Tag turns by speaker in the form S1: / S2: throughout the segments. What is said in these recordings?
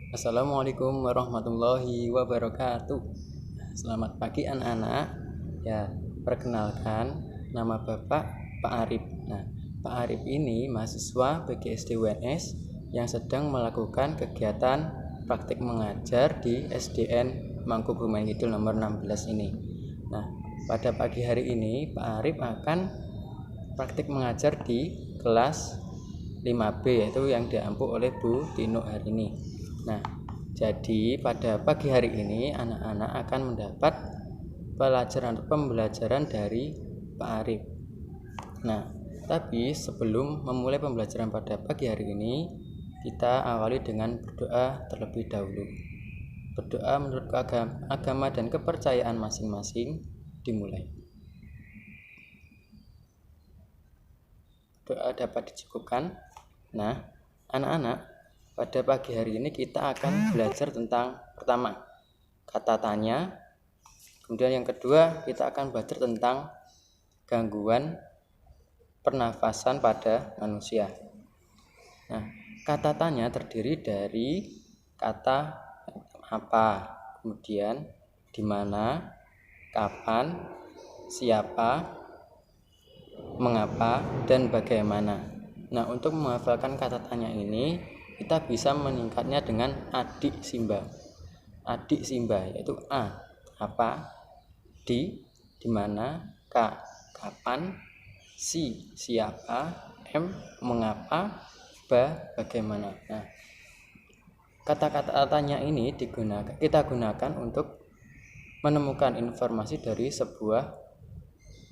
S1: Assalamualaikum warahmatullahi wabarakatuh. Selamat pagi anak-anak. Ya, perkenalkan nama Bapak Pak Arif. Nah, Pak Arif ini mahasiswa PGSD UNS yang sedang melakukan kegiatan praktik mengajar di SDN Mangkubumen Kidul nomor 16 ini. Nah, pada pagi hari ini Pak Arif akan praktik mengajar di kelas 5B, yaitu yang diampu oleh Bu Tino hari ini. Nah, jadi pada pagi hari ini anak-anak akan mendapat pembelajaran dari Pak Arif. Nah, tapi sebelum memulai pembelajaran pada pagi hari ini, kita awali dengan berdoa terlebih dahulu. Berdoa menurut agama dan kepercayaan masing-masing dimulai. Doa dapat dicukupkan. Nah, anak-anak, pada pagi hari ini kita akan belajar tentang pertama, kata tanya. Kemudian yang kedua, kita akan belajar tentang gangguan pernafasan pada manusia. Nah, kata tanya terdiri dari kata apa, kemudian di mana, kapan, siapa, mengapa, dan bagaimana. Nah, untuk menghafalkan kata tanya ini, kita bisa meningkatnya dengan adik simba. Adik simba yaitu A, apa, di mana, K, kapan, Si, siapa, M, mengapa, bagaimana. Nah, kata-kata tanya ini kita gunakan untuk menemukan informasi dari sebuah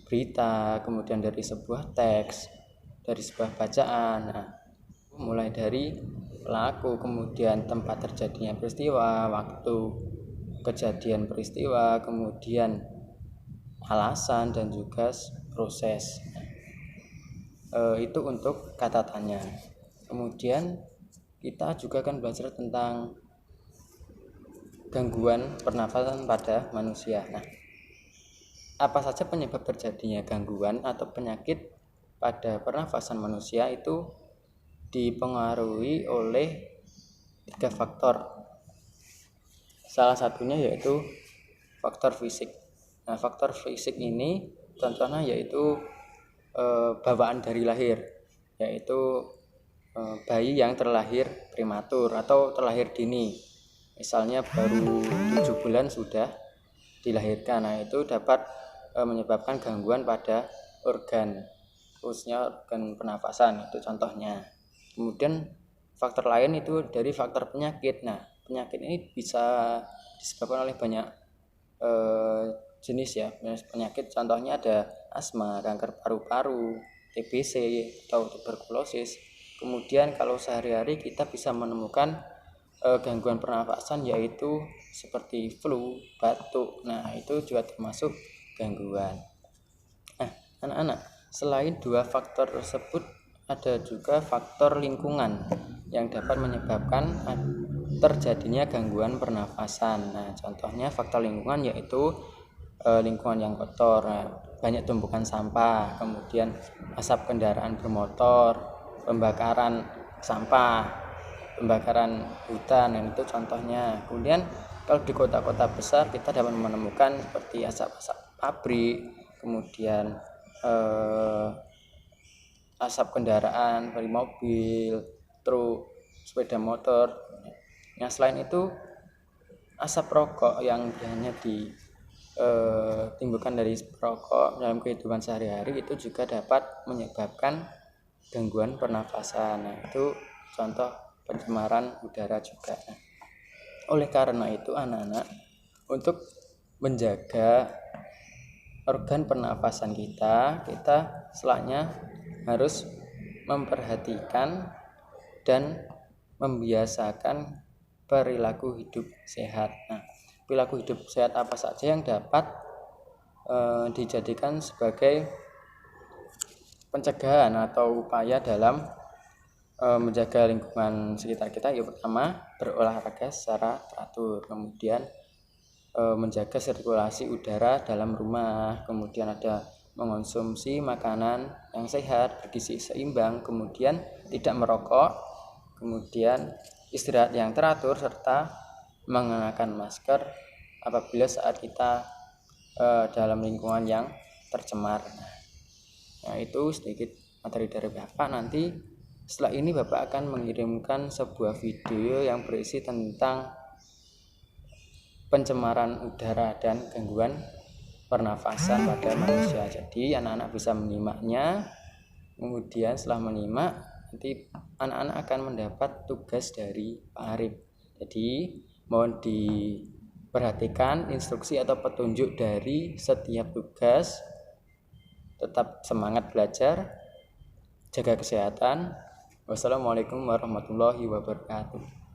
S1: berita, kemudian dari sebuah teks, dari sebuah bacaan. Nah, mulai dari pelaku, kemudian tempat terjadinya peristiwa, waktu kejadian peristiwa, kemudian alasan dan juga proses. Itu untuk kata tanya. Kemudian kita juga akan belajar tentang gangguan pernafasan pada manusia. Nah, apa saja penyebab terjadinya gangguan atau penyakit pada pernafasan manusia itu dipengaruhi oleh 3 faktor. Salah satunya yaitu faktor fisik. Nah, faktor fisik ini contohnya yaitu bawaan dari lahir, yaitu bayi yang terlahir prematur atau terlahir dini. Misalnya baru 7 bulan sudah dilahirkan. Nah, itu dapat menyebabkan gangguan pada organ, khususnya organ pernafasan, itu contohnya. Kemudian faktor lain itu dari faktor penyakit. Nah, penyakit ini bisa disebabkan oleh banyak jenis ya. Penyakit contohnya ada asma, kanker paru-paru, TBC atau tuberkulosis. Kemudian kalau sehari-hari kita bisa menemukan gangguan pernafasan yaitu seperti flu, batuk. Nah, itu juga termasuk gangguan. Nah, anak-anak, selain 2 faktor tersebut ada juga faktor lingkungan yang dapat menyebabkan terjadinya gangguan pernafasan. Nah, contohnya faktor lingkungan yaitu lingkungan yang kotor, banyak tumpukan sampah, kemudian asap kendaraan bermotor, pembakaran sampah, pembakaran hutan, dan itu contohnya. Kemudian kalau di kota-kota besar kita dapat menemukan seperti asap-asap pabrik, kemudian asap kendaraan dari mobil, truk, sepeda motor. Yang selain itu asap rokok yang biasanya ditimbulkan dari rokok dalam kehidupan sehari-hari itu juga dapat menyebabkan gangguan pernafasan. Nah, itu contoh pencemaran udara juga. Oleh karena itu anak-anak, untuk menjaga organ pernafasan kita setelahnya harus memperhatikan dan membiasakan perilaku hidup sehat. Nah, perilaku hidup sehat apa saja yang dapat dijadikan sebagai pencegahan atau upaya dalam menjaga lingkungan sekitar kita? Yang pertama, berolahraga secara teratur, kemudian menjaga sirkulasi udara dalam rumah, kemudian ada mengonsumsi makanan yang sehat, bergizi seimbang, kemudian tidak merokok, kemudian istirahat yang teratur, serta mengenakan masker apabila saat kita dalam lingkungan yang tercemar. Nah, itu sedikit materi dari Bapak. Nanti setelah ini Bapak akan mengirimkan sebuah video yang berisi tentang pencemaran udara dan gangguan pernafasan pada manusia. Jadi anak-anak bisa menyimaknya. Kemudian setelah menyimak, nanti anak-anak akan mendapat tugas dari Pak Arif. Jadi mohon diperhatikan instruksi atau petunjuk dari setiap tugas. Tetap semangat belajar, jaga kesehatan. Wassalamualaikum warahmatullahi wabarakatuh.